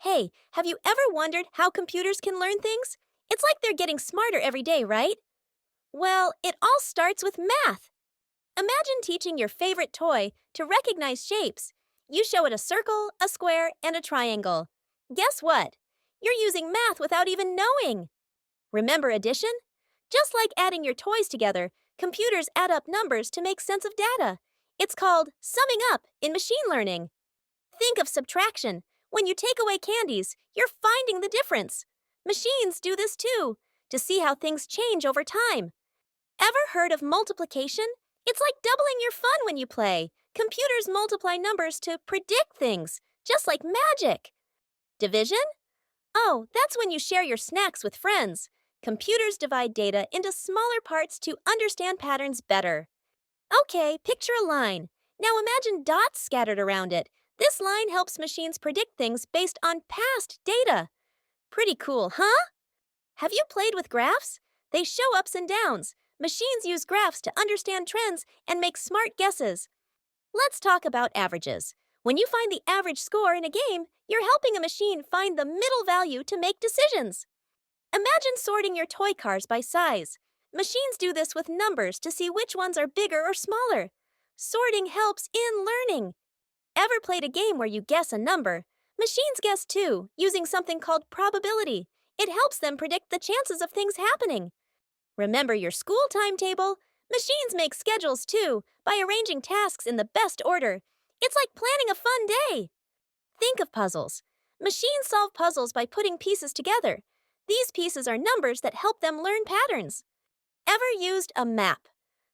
Hey, have you ever wondered how computers can learn things? It's like they're getting smarter every day, right? Well, it all starts with math. Imagine teaching your favorite toy to recognize shapes. You show it a circle, a square, and a triangle. Guess what? You're using math without even knowing. Remember addition? Just like adding your toys together, computers add up numbers to make sense of data. It's called summing up in machine learning. Think of subtraction. When you take away candies, you're finding the difference. Machines do this too, to see how things change over time. Ever heard of multiplication? It's like doubling your fun when you play. Computers multiply numbers to predict things, just like magic. Division? Oh, that's when you share your snacks with friends. Computers divide data into smaller parts to understand patterns better. Okay, picture a line. Now imagine dots scattered around it. This line helps machines predict things based on past data. Pretty cool, huh? Have you played with graphs? They show ups and downs. Machines use graphs to understand trends and make smart guesses. Let's talk about averages. When you find the average score in a game, you're helping a machine find the middle value to make decisions. Imagine sorting your toy cars by size. Machines do this with numbers to see which ones are bigger or smaller. Sorting helps in learning. Ever played a game where you guess a number? Machines guess too, using something called probability. It helps them predict the chances of things happening. Remember your school timetable? Machines make schedules too, by arranging tasks in the best order. It's like planning a fun day. Think of puzzles. Machines solve puzzles by putting pieces together. These pieces are numbers that help them learn patterns. Ever used a map?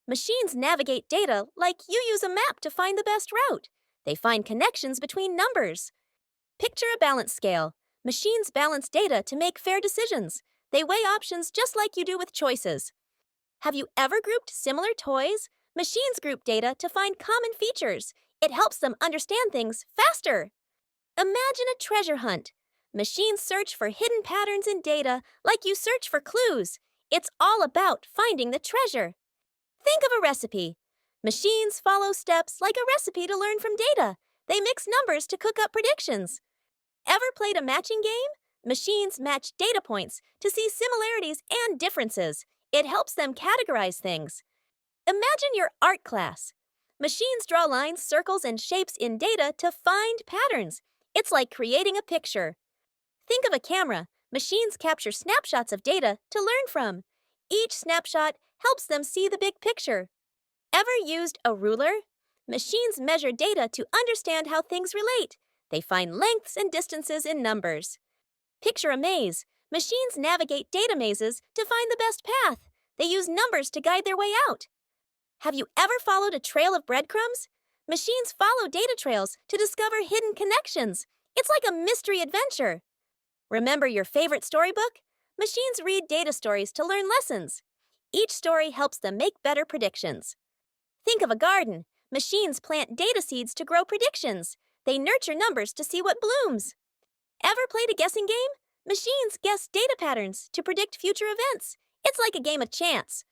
Machines navigate data like you use a map to find the best route. They find connections between numbers. Picture a balance scale. Machines balance data to make fair decisions. They weigh options just like you do with choices. Have you ever grouped similar toys? Machines group data to find common features. It helps them understand things faster. Imagine a treasure hunt. Machines search for hidden patterns in data like you search for clues. It's all about finding the treasure. Think of a recipe. Machines follow steps like a recipe to learn from data. They mix numbers to cook up predictions. Ever played a matching game? Machines match data points to see similarities and differences. It helps them categorize things. Imagine your art class. Machines draw lines, circles, and shapes in data to find patterns. It's like creating a picture. Think of a camera. Machines capture snapshots of data to learn from. Each snapshot helps them see the big picture. Ever used a ruler? Machines measure data to understand how things relate. They find lengths and distances in numbers. Picture a maze. Machines navigate data mazes to find the best path. They use numbers to guide their way out. Have you ever followed a trail of breadcrumbs? Machines follow data trails to discover hidden connections. It's like a mystery adventure. Remember your favorite storybook? Machines read data stories to learn lessons. Each story helps them make better predictions. Think of a garden. Machines plant data seeds to grow predictions. They nurture numbers to see what blooms. Ever played a guessing game? Machines guess data patterns to predict future events. It's like a game of chance.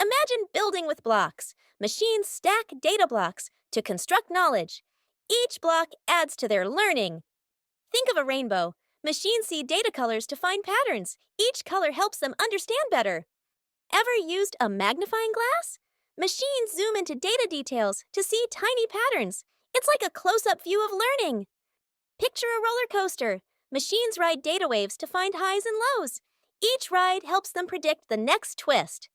Imagine building with blocks. Machines stack data blocks to construct knowledge. Each block adds to their learning. Think of a rainbow. Machines see data colors to find patterns. Each color helps them understand better. Ever used a magnifying glass? Machines zoom into data details to see tiny patterns. It's like a close-up view of learning. Picture a roller coaster. Machines ride data waves to find highs and lows. Each ride helps them predict the next twist.